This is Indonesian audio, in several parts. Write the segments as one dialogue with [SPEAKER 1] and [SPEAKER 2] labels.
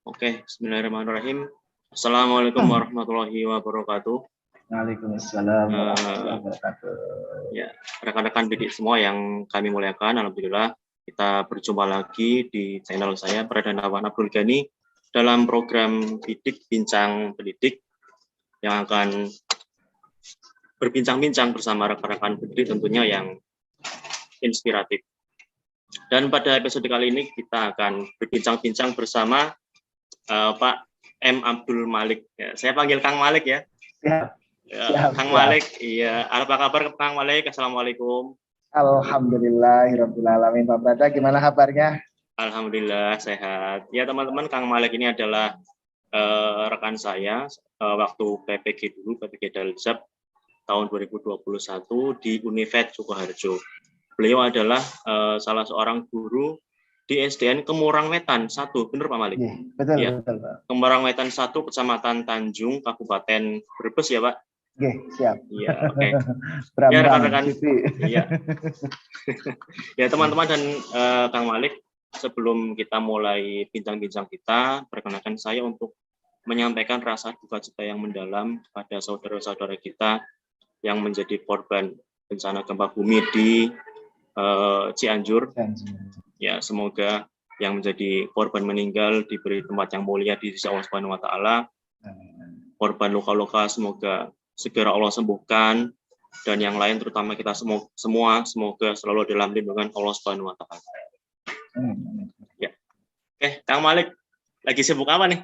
[SPEAKER 1] Oke, bismillahirrahmanirrahim. Assalamualaikum warahmatullahi wabarakatuh.
[SPEAKER 2] Waalaikumsalam warahmatullahi wabarakatuh.
[SPEAKER 1] Ya, rekan-rekan didik semua yang kami muliakan, alhamdulillah kita berjumpa lagi di channel saya Pradanawan Abdul Ghani dalam program Bidik Bincang Pendidik yang akan berbincang-bincang bersama rekan-rekan pendidik tentunya yang inspiratif. Dan pada episode kali ini kita akan berbincang-bincang bersama Pak M. Abdul Malik. Ya, saya panggil Kang Malik ya.
[SPEAKER 2] Siap,
[SPEAKER 1] Kang Malik, iya. Apa kabar Kang Malik? Assalamualaikum.
[SPEAKER 2] Alhamdulillahirabbil alamin. Pak Brada, gimana kabarnya?
[SPEAKER 1] Alhamdulillah sehat. Ya teman-teman, Kang Malik ini adalah rekan saya waktu PPG dulu, PPG Dalzab tahun 2021 di Univet Sukoharjo. Beliau adalah salah seorang guru di SDN Kemurang Wetan 1, benar Pak Malik?
[SPEAKER 2] Betul,
[SPEAKER 1] ya.
[SPEAKER 2] Betul Pak.
[SPEAKER 1] Kemurang Wetan 1, Kecamatan Tanjung, Kabupaten Brebes ya Pak?
[SPEAKER 2] Siap.
[SPEAKER 1] Iya, oke.
[SPEAKER 2] Ya rekan-rekan.
[SPEAKER 1] Iya. Ya teman-teman dan Kang Malik, sebelum kita mulai bincang-bincang kita, perkenalkan saya untuk menyampaikan rasa duka cita yang mendalam kepada saudara-saudara kita yang menjadi korban bencana gempa bumi di Cianjur. Ya, semoga yang menjadi korban meninggal diberi tempat yang mulia di sisi Allah Subhanahu wa taala. Korban luka-luka semoga segera Allah sembuhkan, dan yang lain terutama kita semua semoga selalu dalam lindungan Allah Subhanahu wa taala. Ya. Kang Malik, lagi sibuk apa nih?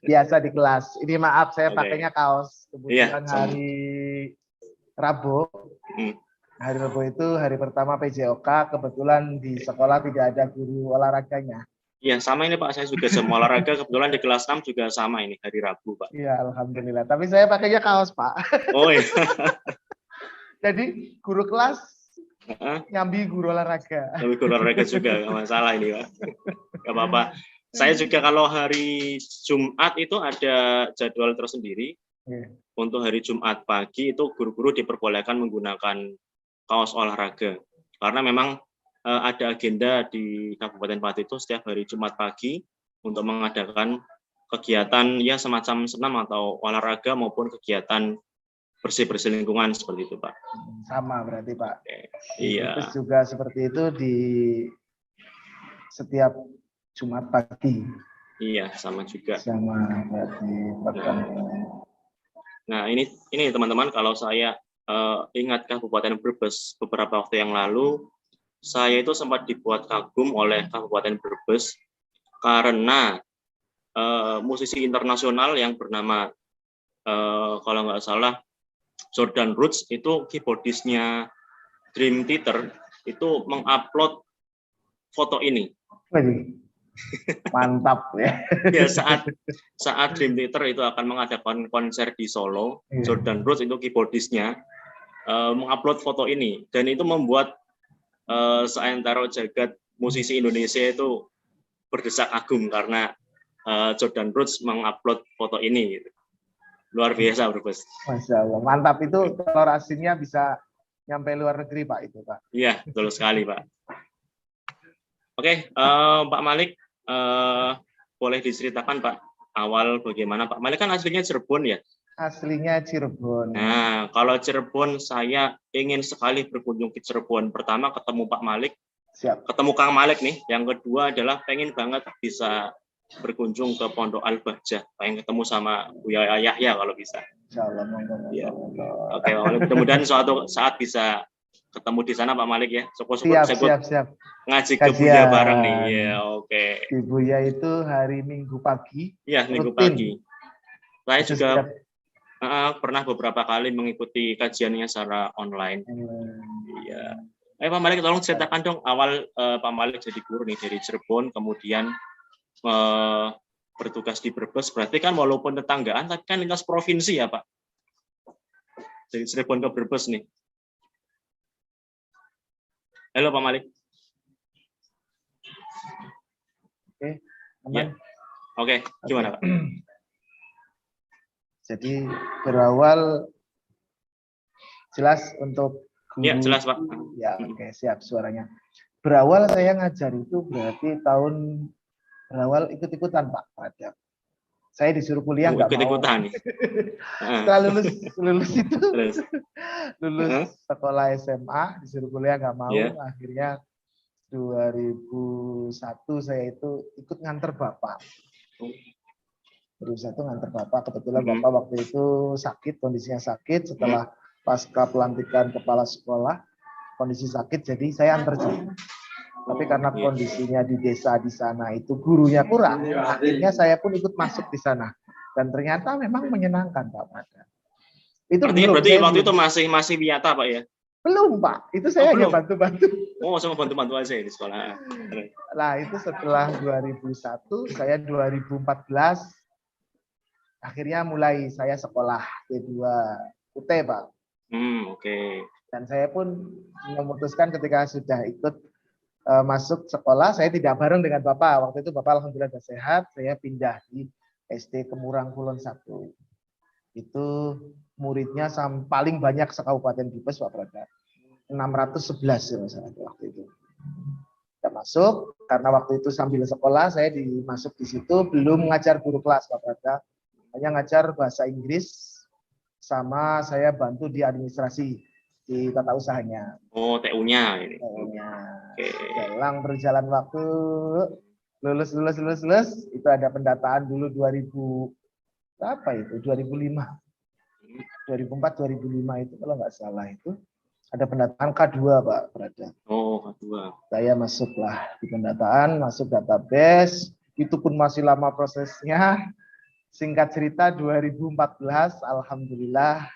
[SPEAKER 2] Biasa di kelas. Ini maaf saya pakainya kaos. Kemudian hari Rabu. Hari Rabu itu hari pertama PJOK, kebetulan di sekolah tidak ada guru olahraganya.
[SPEAKER 1] Iya, sama ini Pak, saya juga sama olahraga, kebetulan di kelas 6 juga sama ini, hari Rabu Pak.
[SPEAKER 2] Iya, alhamdulillah. Tapi saya pakainya kaos Pak.
[SPEAKER 1] Oh iya.
[SPEAKER 2] Jadi guru kelas nyambi guru olahraga.
[SPEAKER 1] Nyambi guru olahraga juga, nggak masalah ini Pak. Nggak apa-apa. Saya juga kalau hari Jumat itu ada jadwal tersendiri. Untuk hari Jumat pagi itu guru-guru diperbolehkan menggunakan kaos olahraga, karena memang ada agenda di Kabupaten Pati itu setiap hari Jumat pagi untuk mengadakan kegiatan ya semacam senam atau olahraga maupun kegiatan bersih-bersih lingkungan seperti itu Pak.
[SPEAKER 2] Sama berarti Pak.
[SPEAKER 1] Iya.
[SPEAKER 2] Terus juga seperti itu di setiap Jumat pagi.
[SPEAKER 1] Iya, sama juga.
[SPEAKER 2] Sama berarti Pak.
[SPEAKER 1] Nah ini teman-teman, kalau saya ingat Kabupaten Brebes beberapa waktu yang lalu, saya itu sempat dibuat kagum oleh Kabupaten Brebes karena musisi internasional yang bernama kalau nggak salah Jordan Roots, itu keyboardisnya Dream Theater itu mengupload foto ini.
[SPEAKER 2] Mantap ya.
[SPEAKER 1] Ya, saat Dream Theater itu akan mengadakan konser di Solo, Jordan Roots itu keyboardisnya mengupload foto ini, dan itu membuat seantero jagat musisi Indonesia itu berdesak kagum karena Jordan Roots mengupload foto ini. Luar biasa, Brebes.
[SPEAKER 2] Masya Allah, mantap. Itu telur asinnya bisa nyampe luar negeri Pak itu Pak.
[SPEAKER 1] Iya, betul sekali Pak. Oke, Pak Malik, boleh diceritakan Pak awal bagaimana Pak Malik kan aslinya Cirebon ya?
[SPEAKER 2] Aslinya Cirebon.
[SPEAKER 1] Nah, kalau Cirebon saya ingin sekali berkunjung ke Cirebon. Pertama ketemu Pak Malik, ketemu Kang Malik nih. Yang kedua adalah pengen banget bisa berkunjung ke Pondok Al-Bahjah, pengen ketemu sama Buya Yahya kalau bisa.
[SPEAKER 2] Insyaallah.
[SPEAKER 1] Ya. Oke, Pak Malik, mudah-mudahan suatu saat bisa ketemu di sana Pak Malik ya.
[SPEAKER 2] Siap.
[SPEAKER 1] Ngaji ke Buya bareng nih. Ya, oke.
[SPEAKER 2] Di Buya itu hari Minggu pagi.
[SPEAKER 1] Iya, Minggu pagi. Saya juga pernah beberapa kali mengikuti kajiannya secara online. Iya. Pak Malik, tolong ceritakan dong awal Pak Malik jadi guru nih dari Cirebon, kemudian bertugas di Brebes. Berarti kan walaupun tetanggaan, tapi kan lintas provinsi ya Pak. Dari Cirebon ke Brebes nih. Halo Pak Malik.
[SPEAKER 2] Oke,
[SPEAKER 1] ya. Oke, gimana Pak?
[SPEAKER 2] Jadi berawal jelas untuk guru.
[SPEAKER 1] Ya, jelas Pak.
[SPEAKER 2] Ya, oke, siap suaranya. Berawal saya ngajar itu berarti tahun berawal ikut-ikutan Pak Radap. Saya disuruh kuliah nggak mau.
[SPEAKER 1] Ikut-ikutan.
[SPEAKER 2] Setelah lulus itu, lulus sekolah SMA, disuruh kuliah nggak mau.
[SPEAKER 1] Yeah.
[SPEAKER 2] Akhirnya 2001 saya itu ikut nganter Bapak. 2001 nganter Bapak. Kebetulan Bapak waktu itu sakit, kondisinya sakit. Setelah pasca pelantikan kepala sekolah, kondisi sakit, jadi saya antar jemput. Tapi karena kondisinya di desa di sana itu gurunya kurang, akhirnya saya pun ikut masuk di sana. Dan ternyata memang menyenangkan Pak Mada. Itu
[SPEAKER 1] artinya berarti waktu itu masih Wiyata Pak ya?
[SPEAKER 2] Belum Pak, itu saya hanya bantu-bantu.
[SPEAKER 1] Oh, sama bantu-bantu aja di sekolah.
[SPEAKER 2] Nah itu setelah 2001, saya 2014 akhirnya mulai saya sekolah D2 UT Pak.
[SPEAKER 1] Oke.
[SPEAKER 2] Dan saya pun memutuskan ketika sudah ikut masuk sekolah, saya tidak bareng dengan Bapak. Waktu itu Bapak alhamdulillah sudah sehat, saya pindah di SD Kemurang Kulon 1. Itu muridnya paling banyak sekabupaten Brebes Pak Prada. 611 ya masalah waktu itu. Kita masuk, karena waktu itu sambil sekolah, saya dimasuk di situ, belum ngajar guru kelas Pak Prada. Hanya ngajar bahasa Inggris, sama saya bantu di administrasi, di tata usahanya.
[SPEAKER 1] Oh, TU-nya ini.
[SPEAKER 2] TU-nya.
[SPEAKER 1] Okay.
[SPEAKER 2] Dalam berjalan waktu, lulus, itu ada pendataan dulu 2005. 2004-2005 itu kalau nggak salah itu, ada pendataan K2 Pak Prada.
[SPEAKER 1] Oh, K2.
[SPEAKER 2] Saya masuklah di pendataan, masuk database, itu pun masih lama prosesnya. Singkat cerita 2014 alhamdulillah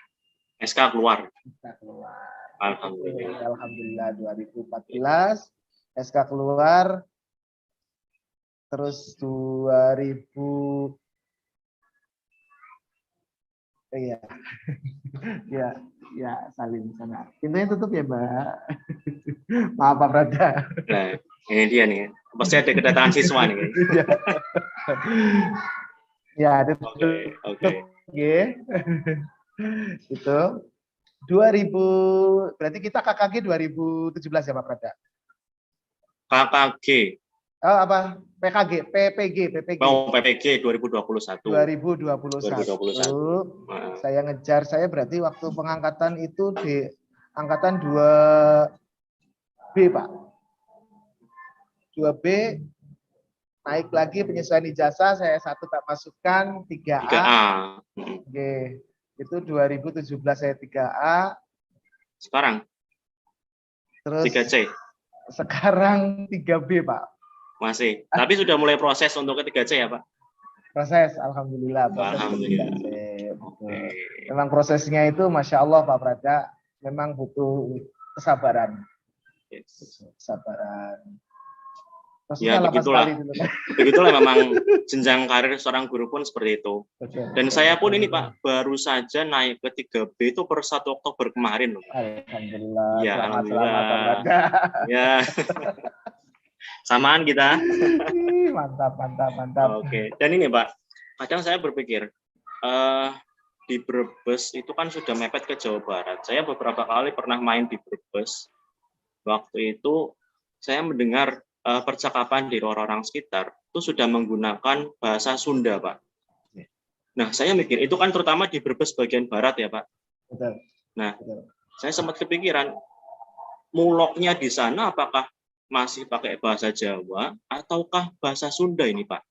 [SPEAKER 1] SK keluar.
[SPEAKER 2] SK keluar.
[SPEAKER 1] Alhamdulillah.
[SPEAKER 2] 2014 SK keluar. Terus 2000 iya. ya Salim sana. Pintunya tutup ya, Mbak. Maaf Pak Prada.
[SPEAKER 1] Nah, ini dia nih. Pasti ada kedatangan siswa nih.
[SPEAKER 2] Ya, itu.
[SPEAKER 1] Oke.
[SPEAKER 2] Itu 2000, berarti kita KKG 2017 ya Pak Prada?
[SPEAKER 1] KKG.
[SPEAKER 2] Oh, apa? PPG.
[SPEAKER 1] Oh, PPG 2021.
[SPEAKER 2] 2021. Saya ngejar, saya berarti waktu pengangkatan itu di angkatan 2B, Pak. 2B, naik lagi penyesuaian ijazah, saya satu tak masukkan, 3A. Oke. Itu 2017 saya 3A.
[SPEAKER 1] Sekarang?
[SPEAKER 2] Terus
[SPEAKER 1] 3C.
[SPEAKER 2] Sekarang 3B, Pak.
[SPEAKER 1] Masih. Tapi sudah mulai proses untuk ke 3C ya, Pak?
[SPEAKER 2] Proses, alhamdulillah.
[SPEAKER 1] Alhamdulillah.
[SPEAKER 2] Okay. Memang prosesnya itu, Masya Allah, Pak Prada, memang butuh kesabaran. Kesabaran.
[SPEAKER 1] Ya, begitulah. Begitulah memang jenjang karir seorang guru pun seperti itu. Dan saya pun ini Pak, baru saja naik ke 3B itu per 1 Oktober kemarin loh.
[SPEAKER 2] Alhamdulillah.
[SPEAKER 1] Ya, alhamdulillah.
[SPEAKER 2] Selamat,
[SPEAKER 1] ya. Samaan kita.
[SPEAKER 2] Mantap.
[SPEAKER 1] Oke. Dan ini Pak, kadang saya berpikir, di Brebes itu kan sudah mepet ke Jawa Barat. Saya beberapa kali pernah main di Brebes. Waktu itu saya mendengar percakapan dari orang-orang sekitar itu sudah menggunakan bahasa Sunda, Pak. Nah, saya mikir itu kan terutama di Brebes bagian barat ya, Pak.
[SPEAKER 2] Betul.
[SPEAKER 1] Nah, saya sempat kepikiran muloknya di sana apakah masih pakai bahasa Jawa ataukah bahasa Sunda ini, Pak?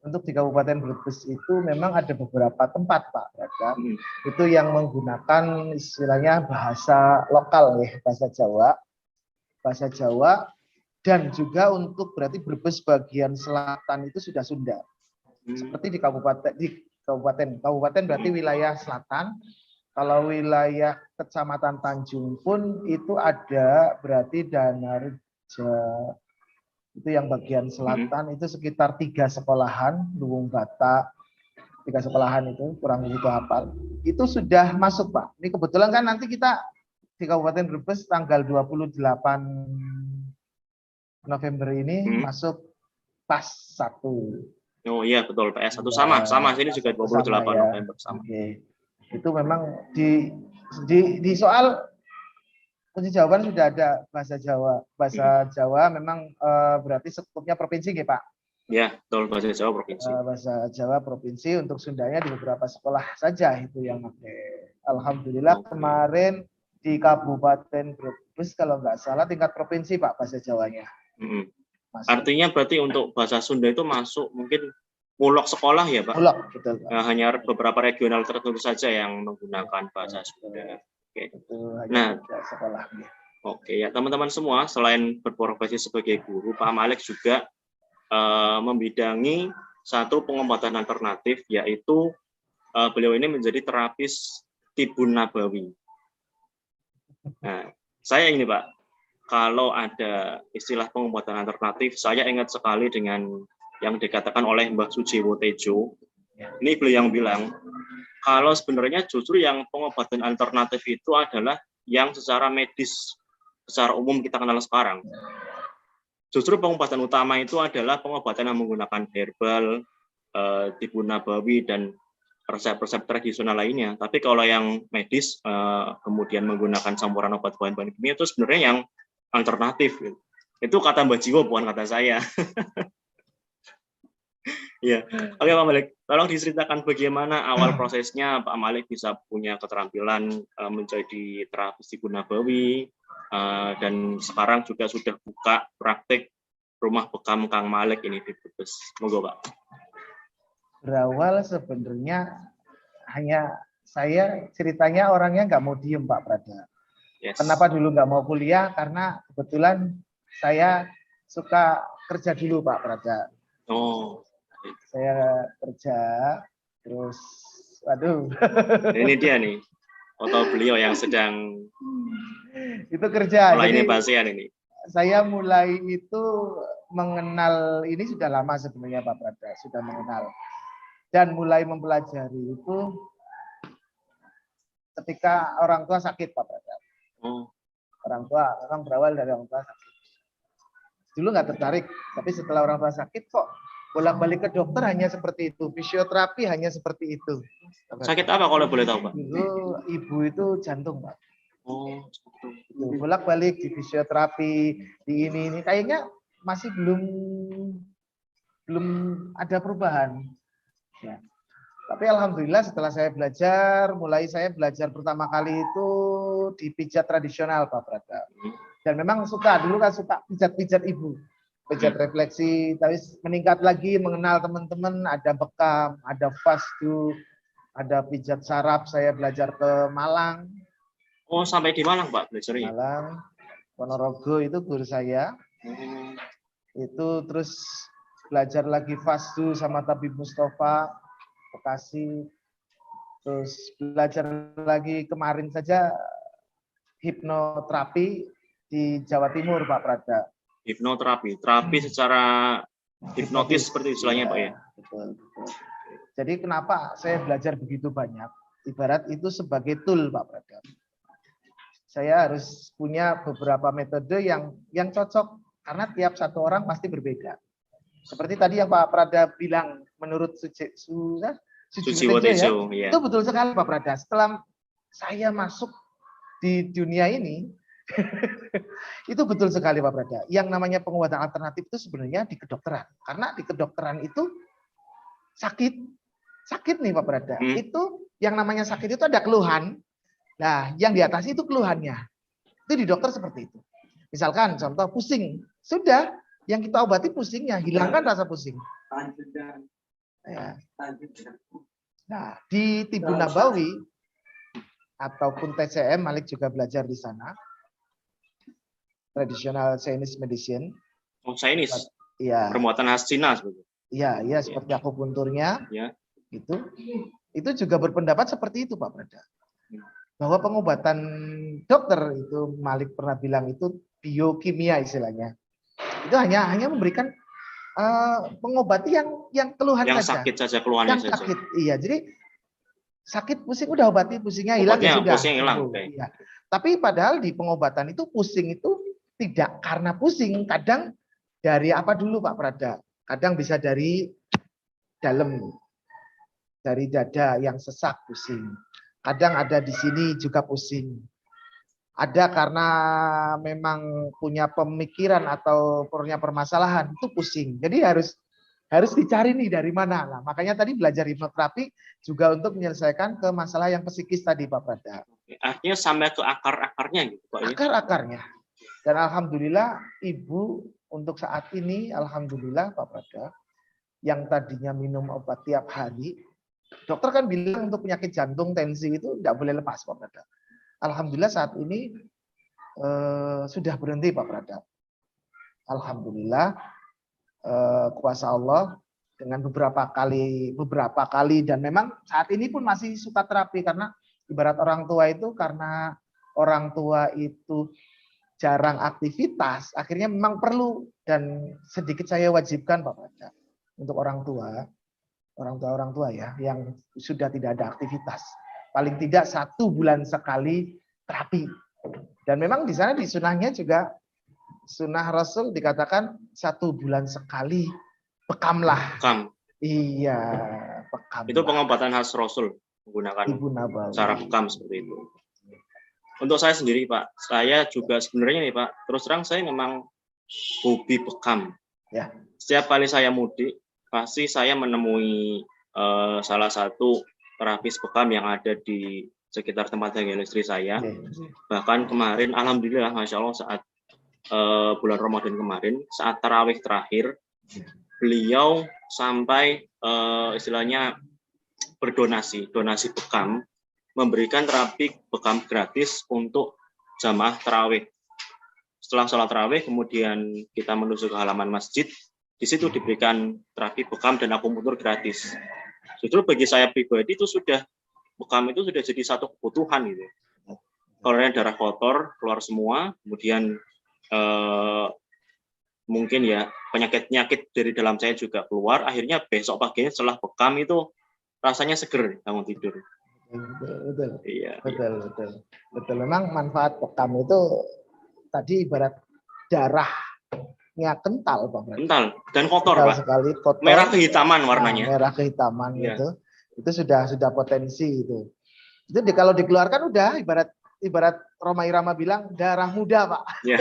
[SPEAKER 2] Untuk di Kabupaten Brebes itu memang ada beberapa tempat, Pak. Itu yang menggunakan istilahnya bahasa lokal ya, bahasa Jawa. Dan juga untuk berarti Brebes bagian selatan itu sudah Sunda. Seperti di kabupaten berarti wilayah selatan. Kalau wilayah Kecamatan Tanjung pun itu ada berarti Danarja. Itu yang bagian selatan itu sekitar 3 sekolahan, Luwung Bata, 3 sekolahan itu kurang begitu hafal. Itu sudah masuk, Pak. Ini kebetulan kan nanti kita di Kabupaten Brebes tanggal 28 November ini masuk PAS 1.
[SPEAKER 1] Oh iya betul, PS 1 sama sini juga 28 ya. November sama.
[SPEAKER 2] Oke. Itu memang di soal kunci jawaban sudah ada bahasa Jawa. Bahasa Jawa memang berarti sekupnya provinsi nggih, Pak.
[SPEAKER 1] Ya, betul, bahasa Jawa provinsi.
[SPEAKER 2] Bahasa Jawa provinsi, untuk Sundanya di beberapa sekolah saja itu yang pakai. Alhamdulillah kemarin di Kabupaten Brebes kalau nggak salah tingkat provinsi Pak bahasa Jawanya.
[SPEAKER 1] Artinya berarti untuk bahasa Sunda itu masuk mungkin mulok sekolah ya Pak?
[SPEAKER 2] Mulok, betul Pak.
[SPEAKER 1] Hanya beberapa regional tertentu saja yang menggunakan bahasa Sunda. Oke.
[SPEAKER 2] Nah, sekolahnya.
[SPEAKER 1] Oke ya teman-teman semua, selain berprofesi sebagai guru, Pak Malik juga membidangi satu pengobatan alternatif, yaitu beliau ini menjadi terapis tibun nabawi. Nah, saya ini Pak, kalau ada istilah pengobatan alternatif, saya ingat sekali dengan yang dikatakan oleh Mbah Sujiwo Tejo. Ini beliau yang bilang, kalau sebenarnya justru yang pengobatan alternatif itu adalah yang secara medis, secara umum kita kenal sekarang. Justru pengobatan utama itu adalah pengobatan yang menggunakan herbal, tibun nabawi, dan resep-resep tradisional lainnya. Tapi kalau yang medis, kemudian menggunakan campuran obat bahan-bahan kimia, itu sebenarnya yang alternatif. Itu kata Mbak Jiwo, bukan kata saya. Ya, oke Pak Malik, tolong diceritakan bagaimana awal prosesnya Pak Malik bisa punya keterampilan menjadi terapis tibun nabawi, dan sekarang juga sudah buka praktik rumah bekam Kang Malik ini di Brebes. Monggo Pak.
[SPEAKER 2] Berawal sebenarnya hanya saya ceritanya orangnya nggak mau diem Pak Prada. Yes. Kenapa dulu nggak mau kuliah? Karena kebetulan saya suka kerja dulu Pak Prada.
[SPEAKER 1] Oh.
[SPEAKER 2] Saya kerja, terus, waduh.
[SPEAKER 1] Ini dia nih, foto beliau yang sedang
[SPEAKER 2] itu kerja.
[SPEAKER 1] Mulai ini pasien ini.
[SPEAKER 2] Saya mulai itu mengenal ini sudah lama sebenarnya Pak Prada, sudah mengenal. Dan mulai mempelajari itu ketika orang tua sakit Pak Prada.
[SPEAKER 1] Oh.
[SPEAKER 2] Orang berawal dari orang tua sakit. Dulu nggak tertarik, tapi setelah orang tua sakit kok bolak-balik ke dokter hanya seperti itu, fisioterapi hanya seperti itu.
[SPEAKER 1] Sakit apa kalau boleh tahu Pak?
[SPEAKER 2] Dulu ibu itu jantung Pak.
[SPEAKER 1] Oh,
[SPEAKER 2] bolak-balik di fisioterapi, di ini kayaknya masih belum ada perubahan. Ya. Tapi alhamdulillah setelah saya belajar, saya belajar pertama kali itu di pijat tradisional Pak Prada. Dan memang dulu kan suka pijat-pijat ibu. Pijat refleksi, tapi meningkat lagi mengenal teman-teman, ada bekam, ada fasdu, ada pijat saraf, saya belajar ke Malang.
[SPEAKER 1] Oh, sampai di Malang Pak belajarnya?
[SPEAKER 2] Malang, Ponorogo itu guru saya. Itu terus belajar lagi fasdu sama Tabib Mustafa, Bekasi. Terus belajar lagi kemarin saja hipnoterapi di Jawa Timur Pak Prada.
[SPEAKER 1] Hipnoterapi, terapi secara hipnotis seperti istilahnya Pak ya.
[SPEAKER 2] Betul. Jadi kenapa saya belajar begitu banyak? Ibarat itu sebagai tool Pak Prada. Saya harus punya beberapa metode yang cocok karena tiap satu orang pasti berbeda. Seperti tadi yang Pak Prada bilang menurut Sujiwo Tejo, ya. Itu betul sekali Pak Prada. Setelah saya masuk di dunia ini itu betul sekali Pak Prada. Yang namanya pengobatan alternatif itu sebenarnya di kedokteran. Karena di kedokteran itu sakit nih Pak Prada. Itu yang namanya sakit itu ada keluhan. Nah, yang diatasi itu keluhannya. Itu di dokter seperti itu. Misalkan contoh pusing, sudah yang kita obati pusingnya, hilangkan rasa pusing. Nah, di tibun nabawi ataupun TCM, Malik juga belajar di sana. Traditional Chinese medicine.
[SPEAKER 1] Oh, Chinese.
[SPEAKER 2] Iya.
[SPEAKER 1] Perbuatan khas Cina sebetulnya.
[SPEAKER 2] Iya, seperti akupunturnya.
[SPEAKER 1] Ya.
[SPEAKER 2] Itu juga berpendapat seperti itu Pak Prada. Bahwa pengobatan dokter itu Malik pernah bilang itu biokimia istilahnya. Itu hanya memberikan pengobati yang keluhan
[SPEAKER 1] yang
[SPEAKER 2] saja.
[SPEAKER 1] Sakit saja keluhannya
[SPEAKER 2] yang sakit. Iya, jadi sakit pusing udah obati, pusingnya hilang ya sudah.
[SPEAKER 1] Pusing hilang.
[SPEAKER 2] Iya. Tapi padahal di pengobatan itu pusing itu tidak karena pusing, kadang dari apa dulu Pak Prada? Kadang bisa dari dalam, dari dada yang sesak pusing. Kadang ada di sini juga pusing. Ada karena memang punya pemikiran atau punya permasalahan itu pusing. Jadi harus harus dicari nih dari mana. Nah, makanya tadi belajar hipnoterapi juga untuk menyelesaikan ke masalah yang psikis tadi Pak Prada.
[SPEAKER 1] Artinya sampai ke akar-akarnya gitu Pak.
[SPEAKER 2] Akar-akarnya. Dan alhamdulillah Ibu untuk saat ini alhamdulillah Pak Prada yang tadinya minum obat tiap hari, dokter kan bilang untuk penyakit jantung, tensi itu tidak boleh lepas Pak Prada. Alhamdulillah saat ini sudah berhenti Pak Prada. Alhamdulillah kuasa Allah dengan beberapa kali dan memang saat ini pun masih suka terapi karena ibarat orang tua itu karena orang tua itu jarang aktivitas, akhirnya memang perlu dan sedikit saya wajibkan Pak Prada untuk orang tua ya yang sudah tidak ada aktivitas, paling tidak 1 bulan sekali terapi. Dan memang di sana di sunahnya juga sunah Rasul dikatakan 1 bulan sekali bekamlah.
[SPEAKER 1] Bekam.
[SPEAKER 2] Iya, bekam.
[SPEAKER 1] Itu pengobatan khas Rasul menggunakan cara bekam seperti itu. Untuk saya sendiri Pak, saya juga sebenarnya nih Pak, terus terang saya memang hobi bekam.
[SPEAKER 2] Ya.
[SPEAKER 1] Setiap kali saya mudik, pasti saya menemui salah satu terapis bekam yang ada di sekitar tempat tinggal istri saya. Bahkan kemarin, alhamdulillah, masya Allah saat bulan Ramadan kemarin, saat tarawih terakhir, beliau sampai istilahnya donasi bekam, memberikan terapi bekam gratis untuk jamaah tarawih. Setelah sholat tarawih, kemudian kita menuju ke halaman masjid, di situ diberikan terapi bekam dan akupuntur gratis. Justru bagi saya pribadi itu bekam itu sudah jadi satu kebutuhan gitu. Kalau darah kotor keluar semua, kemudian mungkin ya penyakit dari dalam saya juga keluar, akhirnya besok paginya setelah bekam itu rasanya seger bangun tidur.
[SPEAKER 2] Betul.
[SPEAKER 1] Iya.
[SPEAKER 2] Betul. Memang manfaat bekam itu tadi ibarat darahnya kental, Pak.
[SPEAKER 1] Kental dan kotor,
[SPEAKER 2] kental
[SPEAKER 1] Pak.
[SPEAKER 2] Sekali, kotor.
[SPEAKER 1] Merah kehitaman warnanya.
[SPEAKER 2] Merah kehitaman
[SPEAKER 1] iya.
[SPEAKER 2] Itu sudah potensi itu. Itu kalau dikeluarkan udah ibarat Rhoma Irama bilang darah muda, Pak.
[SPEAKER 1] Iya.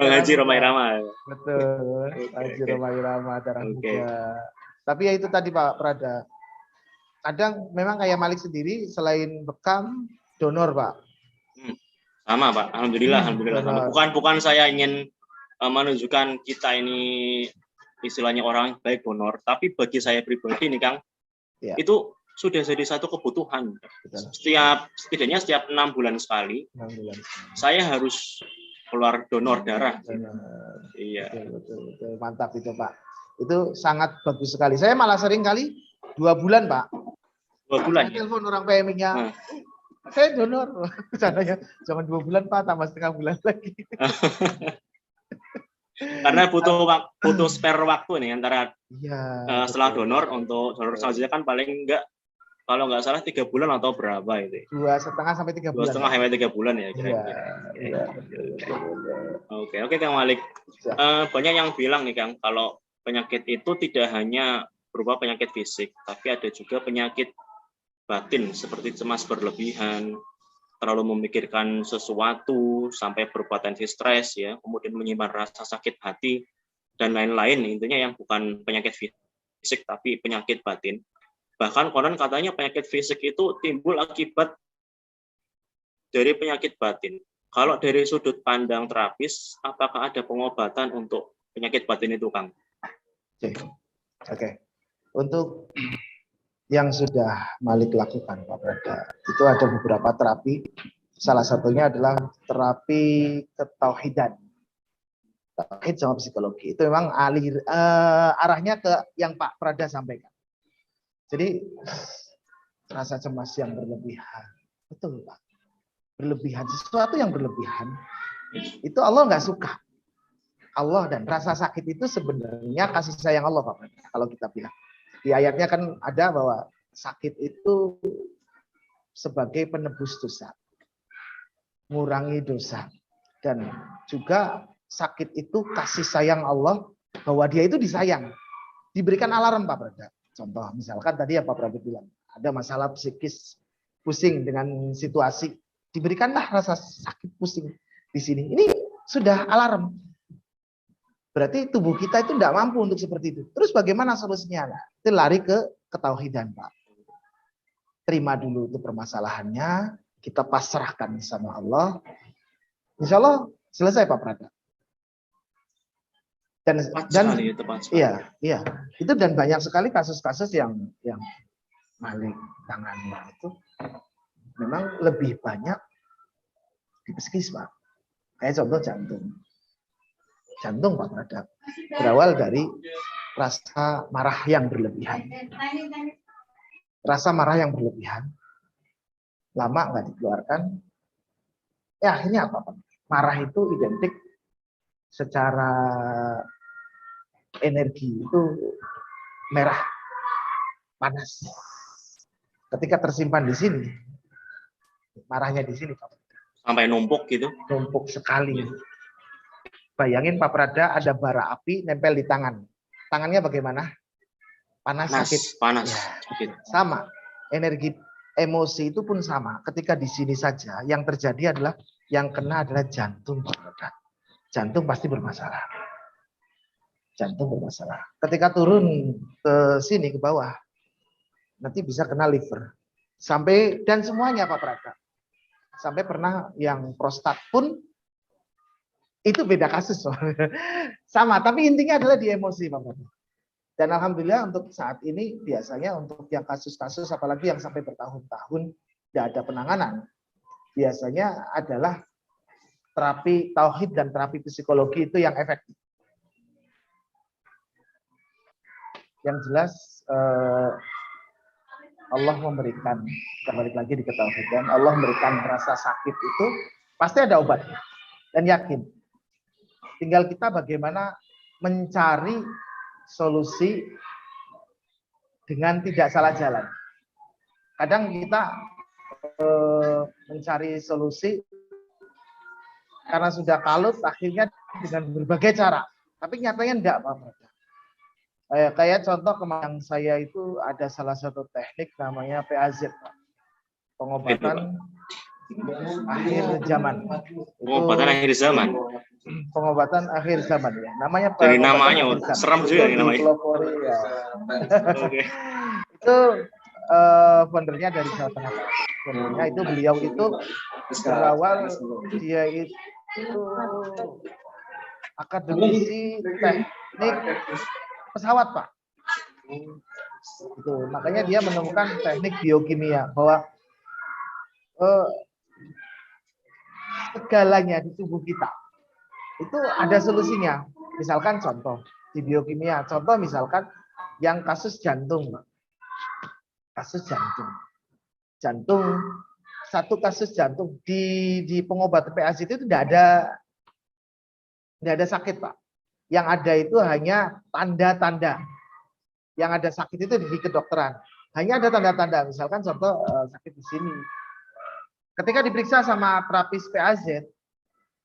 [SPEAKER 1] Bang Haji Rhoma Irama.
[SPEAKER 2] Betul. Haji Rhoma Irama darah muda. Tapi ya itu tadi Pak Prada. Kadang memang kayak Malik sendiri selain bekam donor Pak.
[SPEAKER 1] Sama Pak, alhamdulillah sama. Bukan saya ingin menunjukkan kita ini istilahnya orang baik donor, tapi bagi saya pribadi nih Kang, itu sudah jadi satu kebutuhan. Setidaknya setiap 6 bulan sekali, saya harus keluar donor darah. Iya.
[SPEAKER 2] Betul. Mantap itu Pak. Itu sangat bagus sekali. Saya malah sering kali 2 bulan Pak.
[SPEAKER 1] 2 bulan.
[SPEAKER 2] Saya telepon orang PMI-nya. Saya donor. Jangan 2 bulan Pak, tambah setengah bulan lagi.
[SPEAKER 1] Karena butuh spare waktu nih antara setelah donor untuk donor selanjutnya kan paling enggak, kalau nggak salah 3 bulan atau berapa itu?
[SPEAKER 2] 2,5 sampai 3 bulan.
[SPEAKER 1] 2,5 sampai 3 bulan ya kira-kira. Oke Kang Malik. Banyak yang bilang nih Kang, kalau penyakit itu tidak hanya berupa penyakit fisik, tapi ada juga penyakit batin seperti cemas berlebihan, terlalu memikirkan sesuatu sampai berpotensi stres ya, kemudian menyimpan rasa sakit hati dan lain-lain. Intinya yang bukan penyakit fisik tapi penyakit batin. Bahkan konon katanya penyakit fisik itu timbul akibat dari penyakit batin. Kalau dari sudut pandang terapis, apakah ada pengobatan untuk penyakit batin itu, Kang?
[SPEAKER 2] Oke. Untuk yang sudah Malik lakukan, Pak Prada, itu ada beberapa terapi. Salah satunya adalah terapi ketauhidan. Tauhid sama psikologi. Itu memang arahnya ke yang Pak Prada sampaikan. Jadi rasa cemas yang berlebihan, betul Pak. Berlebihan, sesuatu yang berlebihan, itu Allah nggak suka. Allah dan rasa sakit itu sebenarnya kasih sayang Allah Pak Prada, kalau kita bilang. Di ayatnya kan ada bahwa sakit itu sebagai penebus dosa, mengurangi dosa, dan juga sakit itu kasih sayang Allah bahwa dia itu disayang, diberikan alarm Pak Prada. Contoh misalkan tadi ya Pak Prada bilang ada masalah psikis, pusing dengan situasi, diberikanlah rasa sakit pusing di sini. Ini sudah alarm. Berarti tubuh kita itu tidak mampu untuk seperti itu. Terus bagaimana solusinya? Nah, itu lari ke ketauhidan, Pak. Terima dulu itu permasalahannya, kita pasrahkan sama Allah. Insya Allah selesai Pak Prada. Iya, itu dan banyak sekali kasus-kasus yang maling tangannya itu memang lebih banyak di psikis, Pak. Kayak contoh jantung. Jantung Pak Prada berawal dari rasa marah yang berlebihan. Rasa marah yang berlebihan, lama nggak dikeluarkan, ya akhirnya apa? Marah itu identik secara energi itu merah, panas. Ketika tersimpan di sini, marahnya di sini, Pak.
[SPEAKER 1] Sampai numpuk gitu?
[SPEAKER 2] Numpuk sekali. Bayangin Pak Prada ada bara api nempel di tangan. Tangannya bagaimana? Panas, sakit.
[SPEAKER 1] Panas,
[SPEAKER 2] ya,
[SPEAKER 1] sakit.
[SPEAKER 2] Sama. Energi emosi itu pun sama. Ketika di sini saja, yang terjadi adalah yang kena adalah jantung, Pak Prada. Jantung pasti bermasalah. Jantung bermasalah. Ketika turun ke sini ke bawah, nanti bisa kena liver. Sampai dan semuanya Pak Prada. Sampai pernah yang prostat pun itu beda kasus. Sama, tapi intinya adalah di emosi Pak Prada. Dan alhamdulillah untuk saat ini biasanya untuk yang kasus-kasus apalagi yang sampai bertahun-tahun tidak ada penanganan, biasanya adalah terapi tauhid dan terapi psikologi itu yang efektif. Yang jelas Allah memberikan, kembali lagi di ketauhidan, Allah memberikan rasa sakit itu pasti ada obatnya dan yakin. Tinggal kita bagaimana mencari solusi dengan tidak salah jalan. Kadang kita mencari solusi karena sudah kalut akhirnya dengan berbagai cara. Tapi nyatanya enggak Pak. Kayak contoh kemarin saya itu ada salah satu teknik namanya PAZ, Pak. Pengobatan akhir zaman.
[SPEAKER 1] Pengobatan akhir zaman.
[SPEAKER 2] Pengobatan akhir zaman ya. Namanya
[SPEAKER 1] dari namanya serem juga namanya.
[SPEAKER 2] Ya. Itu foundernya dari Jawa Tengah. Foundernya itu beliau itu berawal dia itu akademisi teknik pesawat, Pak. Itu makanya dia menemukan teknik biokimia bahwa segalanya di tubuh kita itu ada solusinya. Misalkan contoh di biokimia, contoh misalkan yang kasus jantung, kasus jantung, satu kasus jantung di pengobatan PAZ itu tidak ada sakit, Pak. Yang ada itu hanya tanda-tanda. Yang ada sakit itu di kedokteran. Hanya ada tanda-tanda. Misalkan contoh sakit di sini. Ketika diperiksa sama terapis PAZ,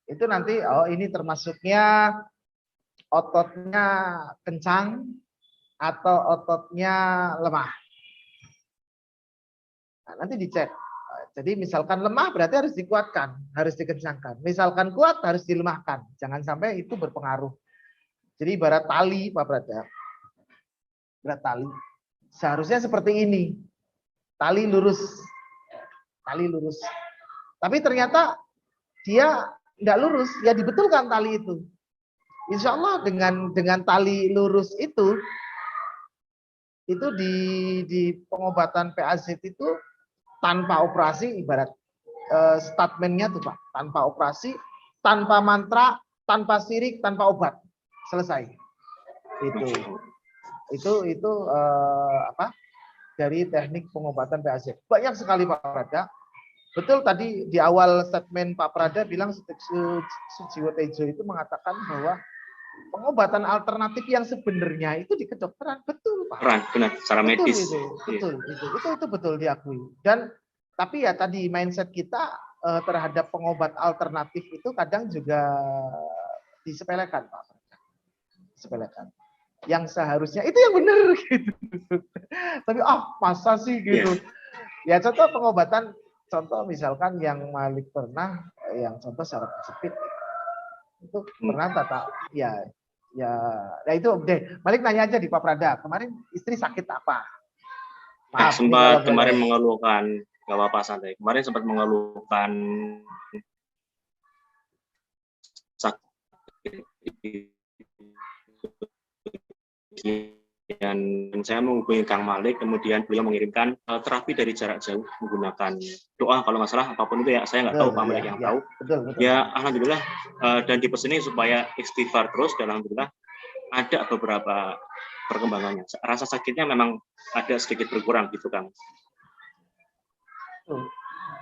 [SPEAKER 2] itu nanti ini termasuknya ototnya kencang atau ototnya lemah. Nah, nanti dicek. Jadi misalkan lemah berarti harus dikuatkan, harus dikencangkan. Misalkan kuat harus dilemahkan. Jangan sampai itu berpengaruh. Jadi ibarat tali, Pak Prada. Ibarat tali. Seharusnya seperti ini. Tali lurus. Tali lurus. Tapi ternyata dia tidak lurus, ya dibetulkan tali itu. Insya Allah dengan tali lurus itu di pengobatan PAZ itu tanpa operasi, ibarat statementnya tuh Pak, tanpa operasi, tanpa mantra, tanpa sirik, tanpa obat, selesai. Itu apa? Dari teknik pengobatan PAZ. Banyak sekali Pak Prada. Betul tadi di awal statement Pak Prada bilang Sujiwo Tejo itu mengatakan bahwa pengobatan alternatif yang sebenarnya itu di kedokteran. Betul Pak.
[SPEAKER 1] Benar, secara medis.
[SPEAKER 2] Itu betul diakui. Dan tapi ya tadi mindset kita terhadap pengobat alternatif itu kadang juga disepelekan Pak. Disepelekan. Yang seharusnya itu yang benar gitu. Tapi masa sih gitu. Ya contoh pengobatan. Contoh misalkan yang Malik pernah, yang contoh saraf kejepit itu pernah ya Ya, nah itu deh. Malik nanya aja di Pak Prada, kemarin istri sakit apa?
[SPEAKER 1] Maaf, sempat kemarin mengeluhkan, nggak apa-apa santai. Kemarin sempat mengeluhkan sakit dan saya menghubungi Kang Malik, kemudian beliau mengirimkan terapi dari jarak jauh menggunakan doa kalau nggak salah, apapun itu ya, saya nggak tahu, Pak Malik yang tahu. Betul. Ya alhamdulillah, dan di pesini supaya istighfar terus, dan alhamdulillah ada beberapa perkembangannya. Rasa sakitnya memang ada sedikit berkurang gitu, Kang.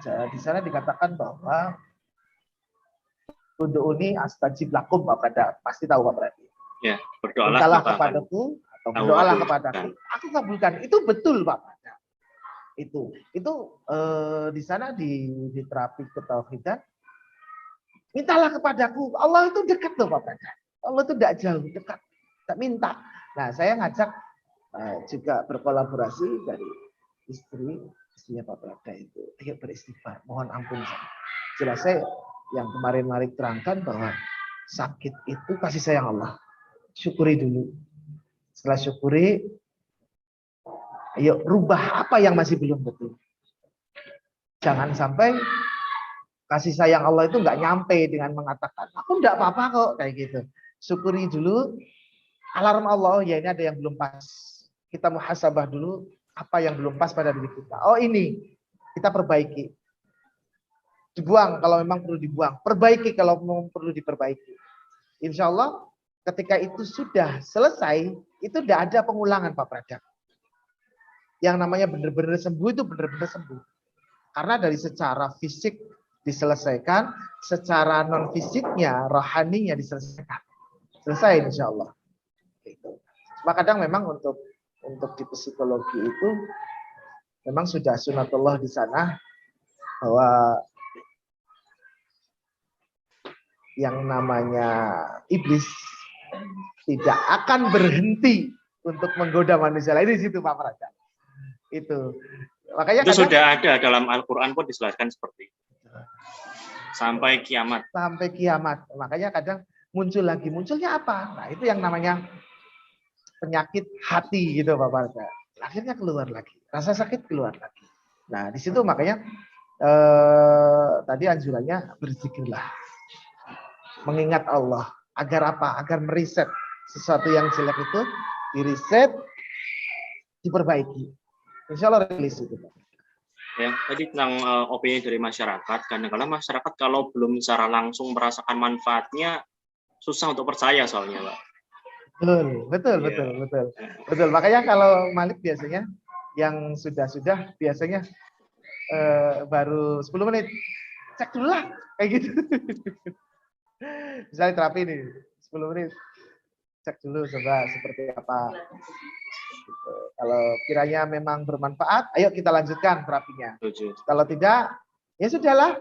[SPEAKER 2] Di sana dikatakan bahwa ud'uni astajib lakum, Pak Prada pasti tahu Pak Prada.
[SPEAKER 1] Ya, berdoalah
[SPEAKER 2] kepadaku atau berdoalah kepadaku, aku kabulkan. Itu betul Pak Prada. Itu di sana di terapi ketauhidan, mintalah kepadaku. Allah itu dekat loh Pak Prada. Allah itu tidak jauh, dekat. Tak minta. Nah, saya ngajak juga berkolaborasi dari istrinya Pak Prada itu. Ayo beristighfar, mohon ampun. Jelas saya yang kemarin Malik terangkan bahwa sakit itu kasih sayang Allah. Syukuri dulu. Setelah syukuri, ayo rubah apa yang masih belum betul. Jangan sampai kasih sayang Allah itu nggak nyampe dengan mengatakan, aku nggak apa-apa kok, kayak gitu. Syukuri dulu, alarm Allah, ya ini ada yang belum pas. Kita muhasabah dulu, apa yang belum pas pada diri kita. Oh ini, kita perbaiki. Dibuang kalau memang perlu dibuang. Perbaiki kalau memang perlu diperbaiki. Insya Allah ketika itu sudah selesai, itu tidak ada pengulangan Pak Prada. Yang namanya benar-benar sembuh itu benar-benar sembuh. Karena dari secara fisik diselesaikan, secara non fisiknya, rohaninya diselesaikan. Selesai insya Allah. Cuma kadang memang untuk di psikologi itu memang sudah sunatullah di sana bahwa yang namanya iblis tidak akan berhenti untuk menggoda manusia lain di situ Pak Prada. Itu. Makanya
[SPEAKER 1] itu sudah ada dalam Al-Qur'an pun dijelaskan seperti itu. Sampai kiamat.
[SPEAKER 2] Sampai kiamat. Makanya kadang muncul lagi. Munculnya apa? Nah, itu yang namanya penyakit hati gitu Pak Prada. Akhirnya keluar lagi. Rasa sakit keluar lagi. Nah, di situ makanya tadi anjurannya berzikirlah. Mengingat Allah. Agar apa? Agar meriset sesuatu yang jelek itu, diriset, diperbaiki. Insya Allah rilis itu.
[SPEAKER 1] Ya, tadi tentang opini dari masyarakat, kadang-kadang masyarakat kalau belum secara langsung merasakan manfaatnya, susah untuk percaya soalnya, Pak.
[SPEAKER 2] Betul. Makanya kalau Malik biasanya yang sudah biasanya baru 10 menit, cek dulu lah, kayak gitu. Misalnya terapi ini 10 menit, cek dulu coba seperti apa. Gitu. Kalau kiranya memang bermanfaat, ayo kita lanjutkan terapinya. Kalau tidak, ya sudahlah.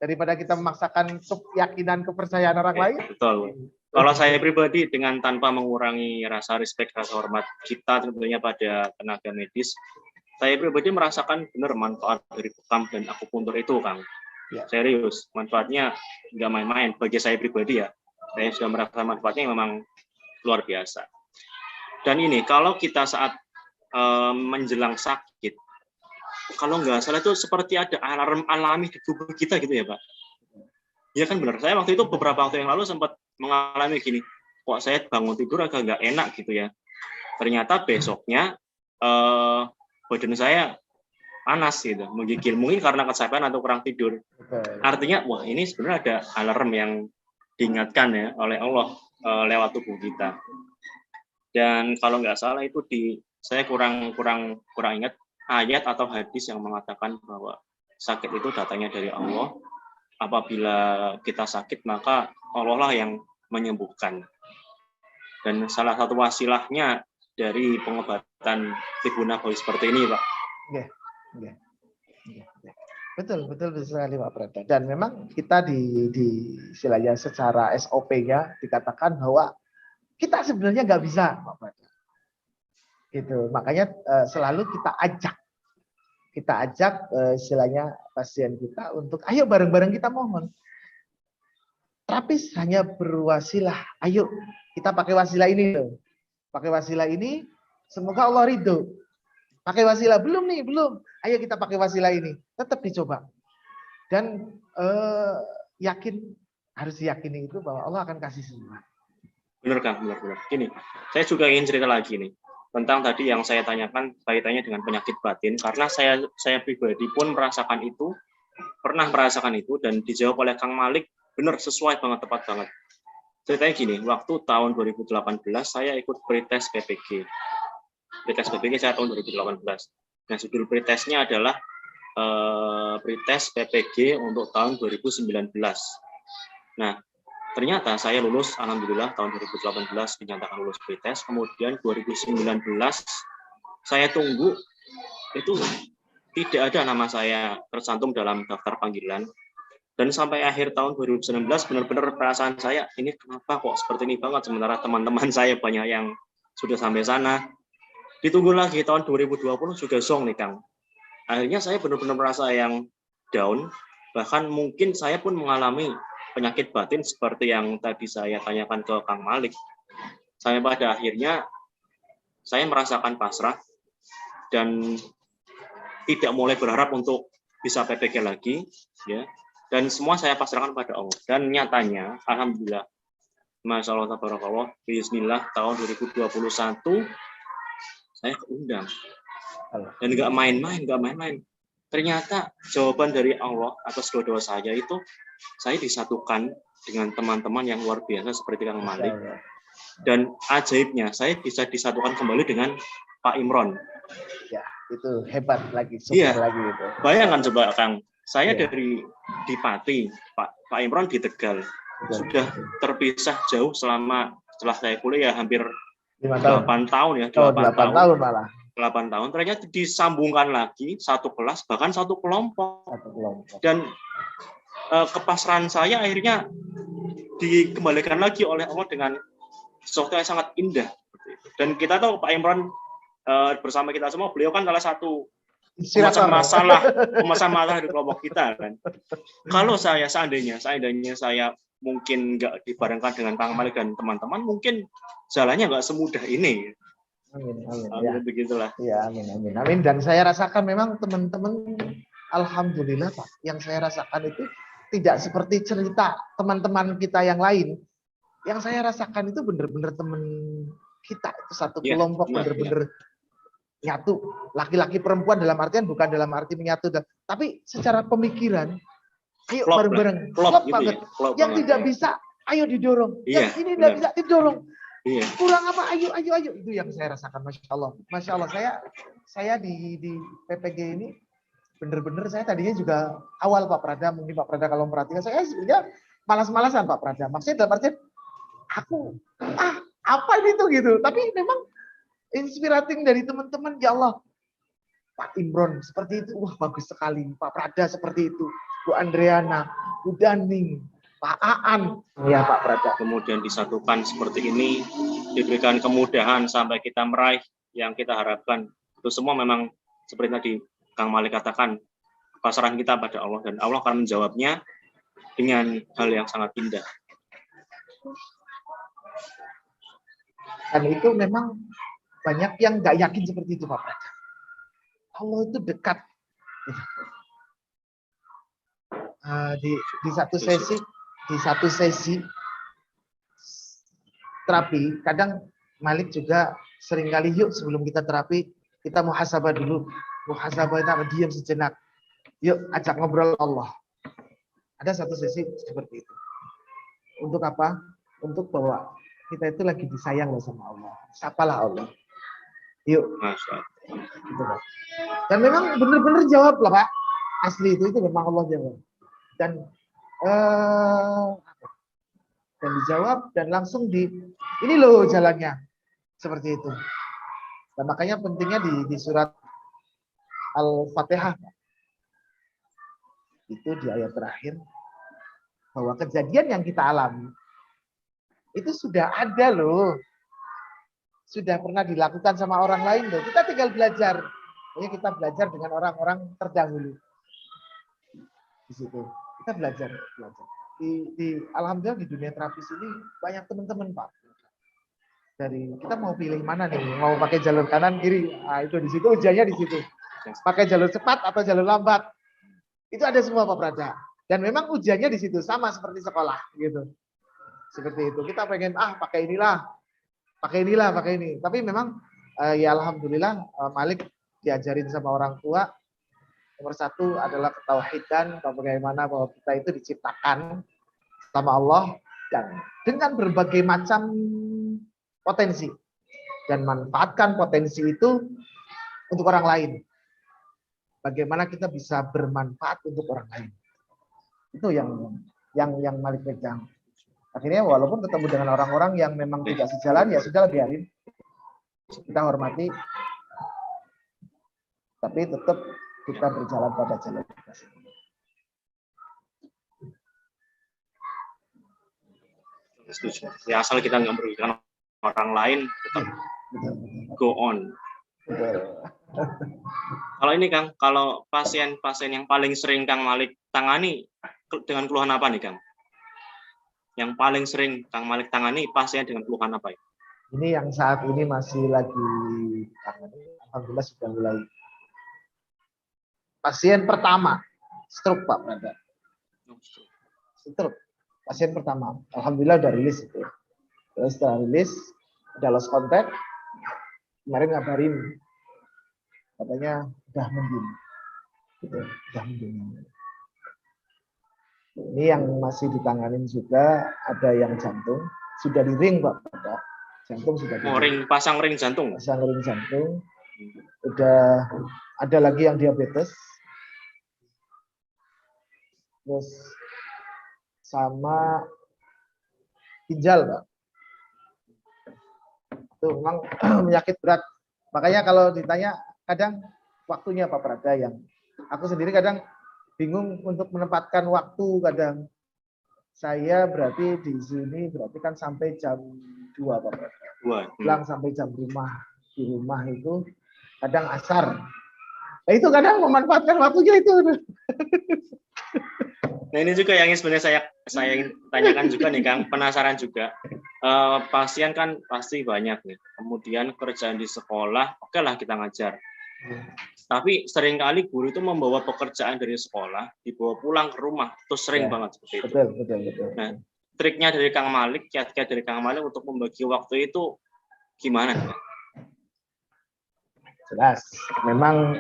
[SPEAKER 2] Daripada kita memaksakan keyakinan, kepercayaan orang lain.
[SPEAKER 1] Betul. Kalau saya pribadi dengan tanpa mengurangi rasa respect, rasa hormat kita tentunya pada tenaga medis, saya pribadi merasakan benar manfaat dari bekam dan akupuntur itu, Kang. Ya. Serius, manfaatnya nggak main-main. Bagi saya pribadi ya, saya sudah merasakan manfaatnya memang luar biasa. Dan ini kalau kita saat menjelang sakit, kalau nggak salah itu seperti ada alarm alami di tubuh kita gitu ya Pak. Ya kan benar. Saya waktu itu beberapa waktu yang lalu sempat mengalami gini, kok saya bangun tidur agak nggak enak gitu ya. Ternyata besoknya badan saya panas gitu, menggigil. Mungkin karena kecapean atau kurang tidur. Artinya, wah ini sebenarnya ada alarm yang diingatkan ya oleh Allah lewat tubuh kita. Dan kalau nggak salah itu saya kurang ingat ayat atau hadis yang mengatakan bahwa sakit itu datangnya dari Allah. Apabila kita sakit maka Allah lah yang menyembuhkan. Dan salah satu wasilahnya dari pengobatan tibu nabawi seperti ini, Pak.
[SPEAKER 2] Yeah. Betul sekali Pak Prada. Dan memang kita di istilahnya secara SOP-nya dikatakan bahwa kita sebenarnya nggak bisa, Pak Prada. Gitu. Makanya selalu kita ajak istilahnya pasien kita untuk ayo bareng-bareng kita mohon. terapis hanya berwasilah. Ayo kita pakai wasilah ini loh. Pakai wasilah ini, semoga Allah ridho. Pakai wasilah belum nih, belum. Ayo kita pakai wasilah ini. Tetap dicoba. Dan yakin, harus diyakini itu bahwa Allah akan kasih semua.
[SPEAKER 1] Benar Kang, benar. Gini, saya juga ingin cerita lagi nih tentang tadi yang saya tanyakan kaitannya dengan penyakit batin, karena saya pribadi pun merasakan itu, pernah merasakan itu, dan dijawab oleh Kang Malik, benar, sesuai banget, tepat banget. Ceritanya gini, waktu tahun 2018 saya ikut pretest PPG. Pretest PPG saya tahun 2018. Nah, judul pretestnya adalah pretest PPG untuk tahun 2019. Nah, ternyata saya lulus, alhamdulillah tahun 2018 dinyatakan lulus pretest. Kemudian 2019 saya tunggu, itu tidak ada nama saya tercantum dalam daftar panggilan. Dan sampai akhir tahun 2019 benar-benar perasaan saya, ini kenapa kok seperti ini banget, sementara teman-teman saya banyak yang sudah sampai sana. Ditunggu lagi tahun 2020 juga song nih Kang. Akhirnya saya benar-benar merasa yang down, bahkan mungkin saya pun mengalami penyakit batin seperti yang tadi saya tanyakan ke Kang Malik. Saya pada akhirnya saya merasakan pasrah dan tidak mulai berharap untuk bisa PPG lagi, ya. Dan semua saya pasrahkan pada Allah. Dan nyatanya, alhamdulillah, masya Allah, tabarakallah, bismillah, tahun 2021 saya keundang. Dan nggak main-main. Ternyata jawaban dari Allah atas doa-doa saya itu, saya disatukan dengan teman-teman yang luar biasa seperti Kang Malik. Dan ajaibnya, saya bisa disatukan kembali dengan Pak Imron.
[SPEAKER 2] Ya, itu hebat lagi,
[SPEAKER 1] super
[SPEAKER 2] lagi itu.
[SPEAKER 1] Bayangkan coba Kang, saya dari di Pati, Pak Imron di Tegal, sudah terpisah jauh setelah saya kuliah hampir 8 tahun ya, 8 tahun
[SPEAKER 2] malah.
[SPEAKER 1] 8 tahun, ternyata disambungkan lagi satu kelas, bahkan satu kelompok. Dan kepasrahan saya akhirnya dikembalikan lagi oleh Allah dengan sesuatu yang sangat indah. Dan kita tahu Pak Imron bersama kita semua, beliau kan salah satu pemecah masalah di kelompok kita kan. Kalau saya seandainya saya mungkin nggak dibarengkan dengan Kang Malik dan teman-teman, mungkin jalannya nggak semudah ini.
[SPEAKER 2] Amin.
[SPEAKER 1] Ya. Begitulah.
[SPEAKER 2] Ya, amin. Dan saya rasakan memang teman-teman, alhamdulillah Pak, yang saya rasakan itu tidak seperti cerita teman-teman kita yang lain. Yang saya rasakan itu benar-benar teman kita itu satu kelompok, benar-benar nyatu, laki-laki perempuan, dalam artian bukan dalam arti menyatu, tapi secara pemikiran, ayo bareng-bareng, klop banget. Yang tidak bisa, ayo didorong. Yang ini tidak bisa didorong. Kurang apa? Ayo. Itu yang saya rasakan, masya Allah. Saya di PPG ini benar-benar, saya tadinya juga awal Pak Prada, mungkin Pak Prada kalau memperhatikan, saya sebenarnya malas-malasan Pak Prada. Maksudnya dalam artian aku apa ini tuh gitu. Tapi memang inspirating dari teman-teman, ya Allah, Pak Imron seperti itu, wah bagus sekali. Pak Prada seperti itu, Bu Andriana, Bu Daning, Pak Aan, ya Pak Prada.
[SPEAKER 1] Kemudian disatukan seperti ini, diberikan kemudahan sampai kita meraih yang kita harapkan. Itu semua memang seperti tadi Kang Malik katakan, pasrahan kita pada Allah, dan Allah akan menjawabnya dengan hal yang sangat indah.
[SPEAKER 2] Dan itu memang banyak yang nggak yakin seperti itu Pak Prada. Allah itu dekat. Di satu sesi terapi, kadang Malik juga seringkali, yuk sebelum kita terapi, kita muhasabah dulu. Muhasabah itu diam sejenak. Yuk ajak ngobrol Allah. Ada satu sesi seperti itu. Untuk apa? Untuk bahwa kita itu lagi disayang loh sama Allah. Sapalah Allah. Yuk. Gitu, Pak. Dan memang benar-benar jawab lah Pak. Asli itu memang Allah jawab. Dan dijawab dan langsung ini loh jalannya. Seperti itu. Dan makanya pentingnya di surat Al-Fatihah itu di ayat terakhir bahwa kejadian yang kita alami itu sudah ada loh. Sudah pernah dilakukan sama orang lain loh. Kita tinggal belajar. Pokoknya kita belajar dengan orang-orang terdahulu. Di situ. Kita belajar. alhamdulillah di dunia terapis ini banyak teman-teman Pak. Dari kita mau pilih mana nih, mau pakai jalur kanan kiri, itu di situ ujiannya di situ. Pakai jalur cepat atau jalur lambat, itu ada semua Pak Prada. Dan memang ujiannya di situ sama seperti sekolah gitu. Seperti itu. Kita pengen pakai inilah, pakai ini. Tapi memang ya alhamdulillah Malik diajarin sama orang tua. Nomor satu adalah ketauhidan, bagaimana bahwa kita itu diciptakan sama Allah dan dengan berbagai macam potensi dan manfaatkan potensi itu untuk orang lain. Bagaimana kita bisa bermanfaat untuk orang lain. Itu yang Malik pegang. Akhirnya walaupun ketemu dengan orang-orang yang memang tidak sejalan, ya sudah biarin. Kita hormati. Tapi tetap kita berjalan pada jalan kita sendiri.
[SPEAKER 1] Setuju. Ya asal kita nggak merugikan orang lain, tetap go on. Kalau ini Kang, kalau pasien-pasien yang paling sering Kang Malik tangani dengan keluhan apa nih Kang? Yang paling sering Kang Malik tangani pasien dengan keluhan apa ya?
[SPEAKER 2] Ini yang saat ini masih lagi tangani, alhamdulillah sudah mulai. Pasien pertama, stroke Pak Prada. Stroke. Pasien pertama, alhamdulillah udah rilis itu. Terus setelah rilis, udah lost contact. Kemarin ngabarin, katanya udah mendung. Gitu, udah mendung. Ini yang masih ditanganin juga, ada yang jantung, sudah di ring Pak Prada. Jantung sudah di
[SPEAKER 1] ring. Pasang ring jantung.
[SPEAKER 2] Pasang ring jantung. Udah ada lagi yang diabetes. Terus sama ginjal, Pak. Itu memang penyakit berat. Makanya kalau ditanya, kadang waktunya Pak Prada yang aku sendiri kadang bingung untuk menempatkan waktu. Kadang saya berarti di sini berarti kan sampai jam 2 Pak Prada. Pulang sampai jam 5 di rumah itu kadang asar. Nah, itu kadang memanfaatkan waktunya itu.
[SPEAKER 1] Nah ini juga yang sebenarnya saya ingin tanyakan juga nih Kang, penasaran juga. Pasien kan pasti banyak nih, kemudian kerjaan di sekolah, oke lah kita ngajar. Tapi seringkali guru itu membawa pekerjaan dari sekolah, dibawa pulang ke rumah, itu sering banget seperti itu.
[SPEAKER 2] Betul.
[SPEAKER 1] Nah, triknya dari Kang Malik, kiat-kiat dari Kang Malik untuk membagi waktu itu gimana?
[SPEAKER 2] Jelas, memang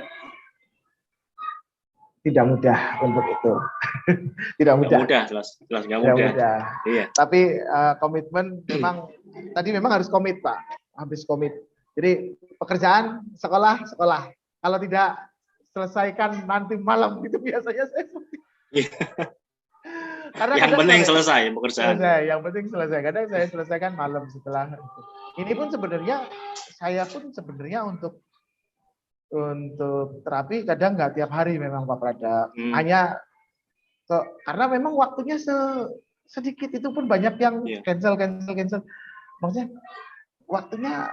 [SPEAKER 2] tidak mudah untuk itu. Tidak mudah.
[SPEAKER 1] Jelas nggak mudah. Iya.
[SPEAKER 2] Tapi komitmen memang tadi memang harus komit Pak, habis komit. Jadi pekerjaan sekolah. Kalau tidak selesaikan nanti malam itu biasanya saya. Karena
[SPEAKER 1] yang penting selesai pekerjaan.
[SPEAKER 2] Yang penting selesai. Kadang saya selesaikan malam setelah. Ini pun sebenarnya saya pun sebenarnya untuk terapi kadang nggak tiap hari memang Pak Prada. Hanya karena memang waktunya sedikit, itu pun banyak yang cancel. Maksudnya waktunya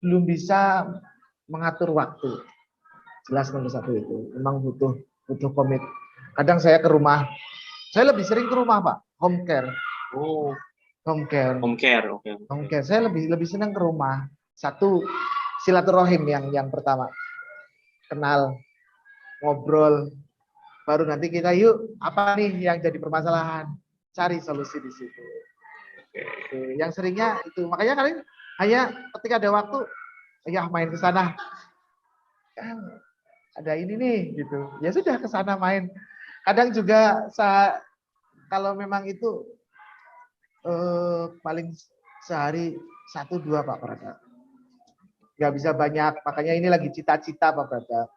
[SPEAKER 2] belum bisa mengatur waktu. Jelas nomor satu itu. Memang butuh komit. Kadang saya ke rumah. Saya lebih sering ke rumah Pak. Home care.
[SPEAKER 1] Oh.
[SPEAKER 2] Home care.
[SPEAKER 1] Okay.
[SPEAKER 2] Home care. Saya lebih senang ke rumah. Satu, silaturahim yang pertama. Kenal, ngobrol, baru nanti kita yuk apa nih yang jadi permasalahan, cari solusi di situ. Yang seringnya itu, makanya kalian hanya ketika ada waktu, ya main ke sana, ada ini nih gitu, ya sudah ke sana main. Kadang juga kalau memang itu paling sehari 1-2 Pak Prada. Nggak bisa banyak, makanya ini lagi cita-cita Pak Prada.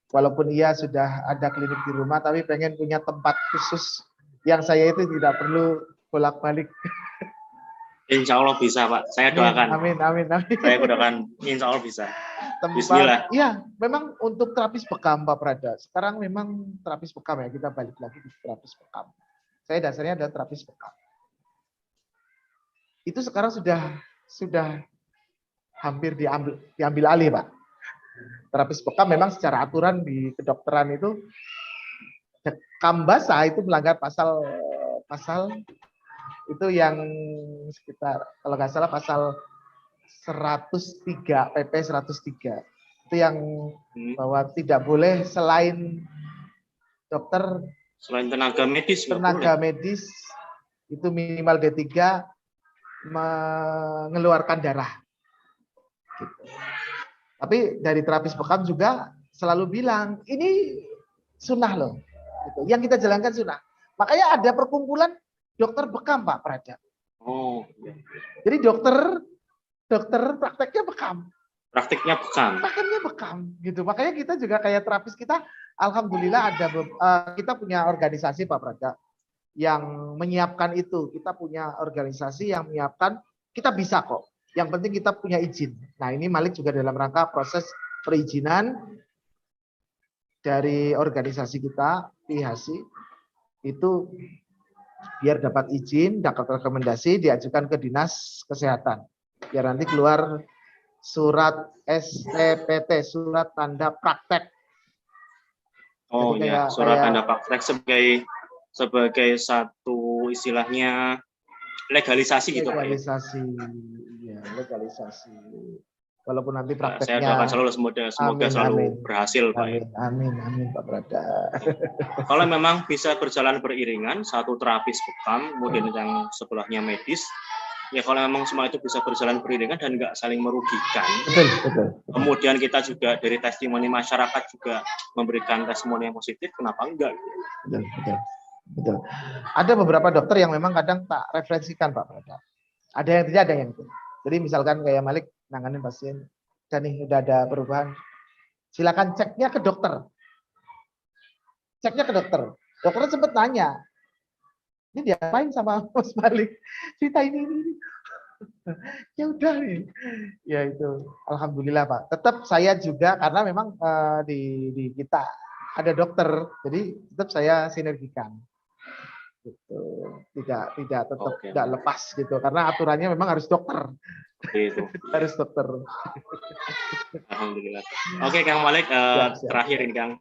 [SPEAKER 2] Walaupun ia sudah ada klinik di rumah, tapi pengen punya tempat khusus yang saya itu tidak perlu bolak-balik.
[SPEAKER 1] Insya Allah bisa Pak, saya doakan.
[SPEAKER 2] Amin.
[SPEAKER 1] Saya doakan, Insya Allah bisa.
[SPEAKER 2] Bismillah. Iya, memang untuk terapis bekam Pak Prada. Sekarang memang terapis bekam ya, kita balik lagi di terapis bekam. Saya dasarnya adalah terapis bekam. Itu sekarang sudah hampir diambil alih Pak. Terapis bekam memang secara aturan di kedokteran itu bekam basah itu melanggar pasal pasal itu yang sekitar kalau nggak salah pasal 103 PP 103 itu yang bahwa tidak boleh selain dokter,
[SPEAKER 1] selain tenaga medis
[SPEAKER 2] itu minimal D3 mengeluarkan darah. Gitu. Tapi dari terapis bekam juga selalu bilang ini sunnah loh. Gitu. Yang kita jalankan sunnah. Makanya ada perkumpulan dokter bekam Pak Prada.
[SPEAKER 1] Oh.
[SPEAKER 2] Jadi dokter prakteknya bekam.
[SPEAKER 1] Prakteknya
[SPEAKER 2] bekam gitu. Makanya kita juga kayak terapis kita, alhamdulillah ada kita punya organisasi Pak Prada yang menyiapkan itu. Kita punya organisasi yang menyiapkan, kita bisa kok. Yang penting kita punya izin. Nah ini Malik juga dalam rangka proses perizinan dari organisasi kita, PIHASI, itu biar dapat izin, dapat rekomendasi, diajukan ke Dinas Kesehatan. Biar nanti keluar surat STPT, surat tanda praktek.
[SPEAKER 1] Oh iya, surat tanda praktek sebagai satu istilahnya legalisasi gitu Pak.
[SPEAKER 2] Legalisasi. Walaupun nanti prakteknya.
[SPEAKER 1] Saya doakan selalu semoga selalu berhasil Pak.
[SPEAKER 2] Amin Pak Prada.
[SPEAKER 1] Kalau memang bisa berjalan beriringan, satu terapis bekam, kemudian yang sebelahnya medis, ya kalau memang semua itu bisa berjalan beriringan dan nggak saling merugikan.
[SPEAKER 2] Betul.
[SPEAKER 1] Kemudian kita juga dari testimoni masyarakat juga memberikan testimoni yang positif, kenapa enggak?
[SPEAKER 2] Betul. Ada beberapa dokter yang memang kadang tak referensikan Pak Prada. Ada yang tidak, ada yang itu. Jadi misalkan kayak Malik nanganin pasien, dan nih udah ada perubahan, silakan ceknya ke dokter. Dokternya sempat nanya, ini diapain sama Mas Malik? Cerita ini. Ya udah nih. Ya itu, alhamdulillah Pak. Tetap saya juga karena memang di kita ada dokter, jadi tetap saya sinergikan. Gitu. Tidak tetap tidak lepas gitu, karena aturannya memang harus dokter.
[SPEAKER 1] Gitu.
[SPEAKER 2] Harus dokter.
[SPEAKER 1] Alhamdulillah. Oke Kang Malik, terakhir ini Kang.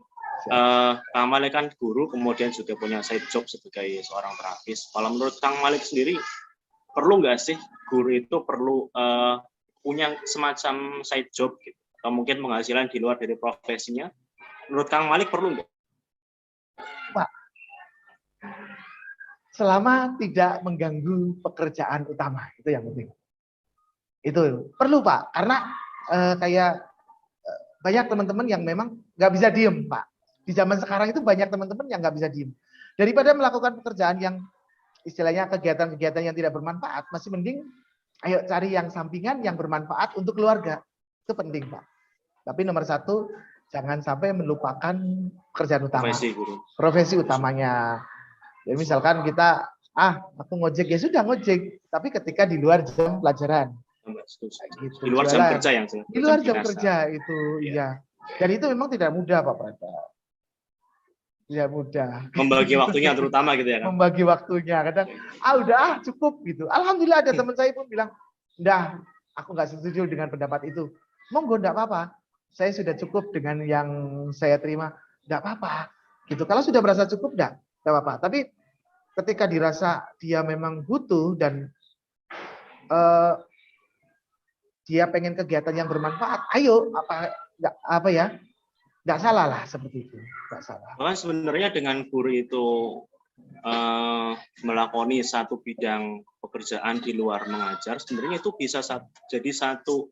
[SPEAKER 1] Kang Malik kan guru, kemudian juga punya side job sebagai seorang terapis. Kalau menurut Kang Malik sendiri, perlu nggak sih guru itu perlu punya semacam side job gitu, atau mungkin penghasilan di luar dari profesinya? Menurut Kang Malik perlu nggak?
[SPEAKER 2] Pak, selama tidak mengganggu pekerjaan utama, itu yang penting. Itu perlu Pak, karena kayak banyak teman-teman yang memang nggak bisa diem Pak. Di zaman sekarang itu banyak teman-teman yang nggak bisa diem. Daripada melakukan pekerjaan yang istilahnya kegiatan-kegiatan yang tidak bermanfaat, masih mending ayo cari yang sampingan yang bermanfaat untuk keluarga. Itu penting Pak. Tapi nomor satu, jangan sampai melupakan pekerjaan utama. Profesi utamanya. Jadi misalkan kita, aku ngojek, ya sudah ngojek. Tapi ketika di luar jam pelajaran.
[SPEAKER 1] Gitu, di luar jam kerja yang
[SPEAKER 2] di luar jam kerja itu, iya. Dan itu memang tidak mudah Pak Prada. Tidak mudah.
[SPEAKER 1] Membagi waktunya terutama gitu ya kan?
[SPEAKER 2] Membagi waktunya. Kadang, udah cukup gitu. Alhamdulillah ada teman saya pun bilang, "Dah, aku nggak setuju dengan pendapat itu." Monggo, enggak apa-apa. Saya sudah cukup dengan yang saya terima. Enggak apa-apa. Gitu. Kalau sudah merasa cukup, enggak apa-apa. Tapi ketika dirasa dia memang butuh dan dia pengen kegiatan yang bermanfaat, ayo nggak salah lah seperti itu, nggak salah.
[SPEAKER 1] Sebenarnya dengan guru itu melakoni satu bidang pekerjaan di luar mengajar, sebenarnya itu bisa jadi satu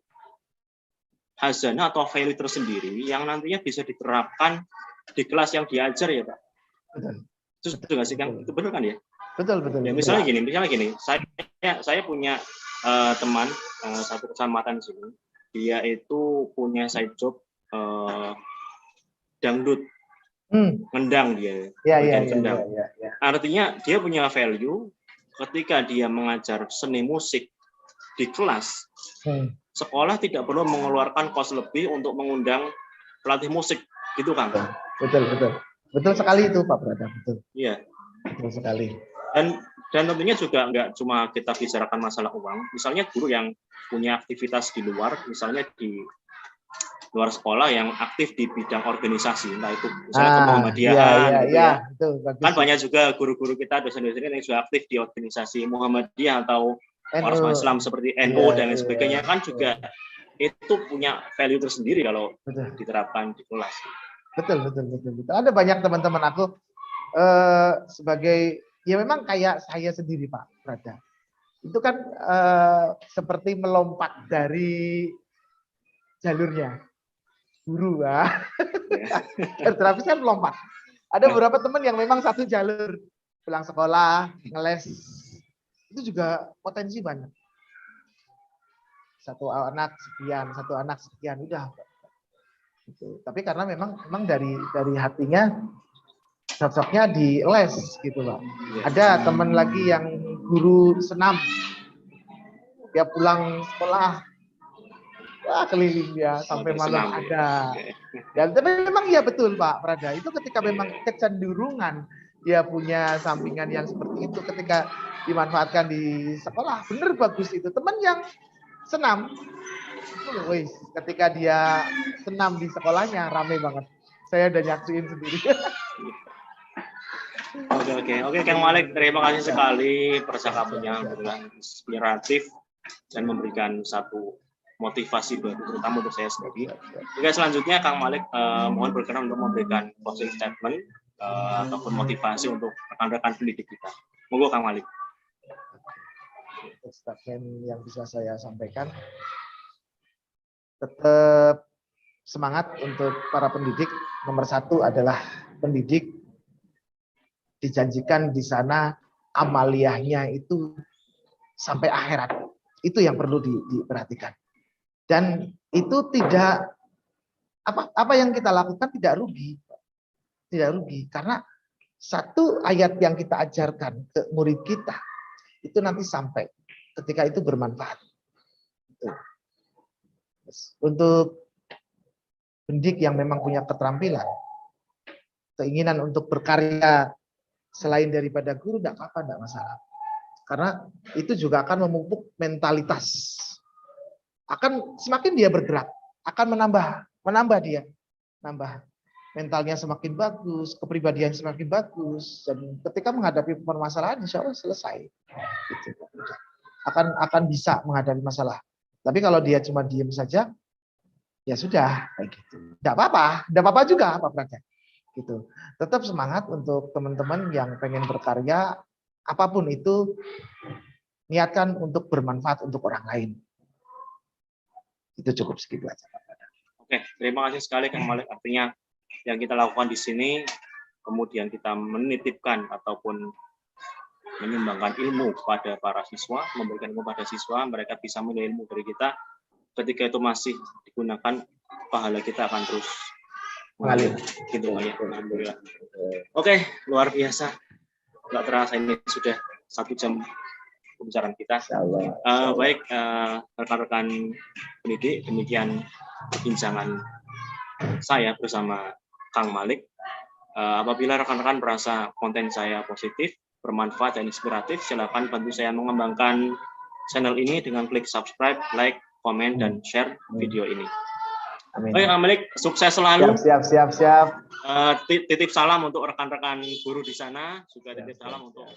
[SPEAKER 1] hazanah atau value tersendiri yang nantinya bisa diterapkan di kelas yang diajar ya Pak.
[SPEAKER 2] Betul.
[SPEAKER 1] Itu nggak sih Kang? Itu benar kan ya?
[SPEAKER 2] Betul.
[SPEAKER 1] Ya, misalnya gini, saya punya teman satu kecamatan sini, dia itu punya side job dangdut, ngendang dia.
[SPEAKER 2] Iya.
[SPEAKER 1] Artinya dia punya value ketika dia mengajar seni musik di kelas, sekolah tidak perlu mengeluarkan kos lebih untuk mengundang pelatih musik, gitu Kang.
[SPEAKER 2] Betul sekali itu Pak Prada, betul.
[SPEAKER 1] Iya.
[SPEAKER 2] Betul sekali.
[SPEAKER 1] Dan tentunya juga nggak cuma kita bicarakan masalah uang, misalnya guru yang punya aktivitas di luar, misalnya di luar sekolah yang aktif di bidang organisasi, entah itu misalnya kemuhammadiyaan, gitu ya.
[SPEAKER 2] Betul,
[SPEAKER 1] kan banyak juga guru-guru kita, dosen-dosen yang sudah aktif di organisasi Muhammadiyah atau Ormas Islam seperti NU dan lain sebagainya, kan juga itu punya value tersendiri kalau diterapkan di kelas.
[SPEAKER 2] Betul. Ada banyak teman-teman aku sebagai, ya memang kayak saya sendiri Pak Prada. Itu kan seperti melompat dari jalurnya guru, terterapis kan melompat. Ada beberapa teman yang memang satu jalur, pulang sekolah, ngeles, itu juga potensi banyak. Satu anak sekian, udah. Gitu. Tapi karena memang dari hatinya cocoknya di les gitu Pak. Ada teman lagi yang guru senam, dia pulang sekolah, keliling ya sampai malam ada. Dan tapi memang ya betul Pak Prada, itu ketika memang kecenderungan dia punya sampingan yang seperti itu, ketika dimanfaatkan di sekolah, bener bagus itu. Teman yang senam, ketika dia senam di sekolahnya rame banget. Saya udah nyaksiin sendiri.
[SPEAKER 1] Oke, Kang Malik, terima kasih sekali percakapannya dengan inspiratif dan memberikan satu motivasi baru, terutama untuk saya sendiri. Oke, selanjutnya Kang Malik mohon berkenan untuk memberikan closing statement ataupun motivasi untuk rekan-rekan pendidik kita. Monggo Kang Malik.
[SPEAKER 2] Statement yang bisa saya sampaikan, tetap semangat untuk para pendidik. Nomor satu adalah pendidik dijanjikan di sana amaliyahnya itu sampai akhirat. Itu yang perlu diperhatikan. Dan itu tidak, apa yang kita lakukan tidak rugi. Tidak rugi. Karena satu ayat yang kita ajarkan ke murid kita, itu nanti sampai ketika itu bermanfaat. Untuk pendidik yang memang punya keterampilan, keinginan untuk berkarya selain daripada guru, tidak apa-apa, tidak masalah. Karena itu juga akan memupuk mentalitas. Akan semakin dia bergerak, akan menambah dia. Nambah. Mentalnya semakin bagus, kepribadian semakin bagus. Dan ketika menghadapi permasalahan, insya Allah selesai. Gitu. Akan bisa menghadapi masalah. Tapi kalau dia cuma diem saja, ya sudah, kayak gitu. Tidak apa-apa juga Pak Prada. Gitu. Tetap semangat untuk teman-teman yang pengen berkarya, apapun itu, niatkan untuk bermanfaat untuk orang lain. Itu cukup segitu aja.
[SPEAKER 1] Oke, terima kasih sekali Kang Malik. Artinya yang kita lakukan di sini, kemudian kita menitipkan ataupun menyumbangkan ilmu kepada para siswa, memberikan ilmu pada siswa, mereka bisa menilai ilmu dari kita. Ketika itu masih digunakan, pahala kita akan terus mengalir. Gitu ya. Alhamdulillah. Oke, luar biasa. Nggak terasa ini sudah 1 jam pembicaraan kita. Baik, rekan-rekan pendidik, demikian perbincangan saya bersama Kang Malik. Apabila rekan-rekan merasa konten saya positif, bermanfaat dan inspiratif, silakan bantu saya mengembangkan channel ini dengan klik subscribe, like, komen, dan share video ini.
[SPEAKER 2] Amin.
[SPEAKER 1] Baik, Kang Malik, sukses selalu.
[SPEAKER 2] Siap.
[SPEAKER 1] Titip salam untuk rekan-rekan guru di sana, juga titip salam untuk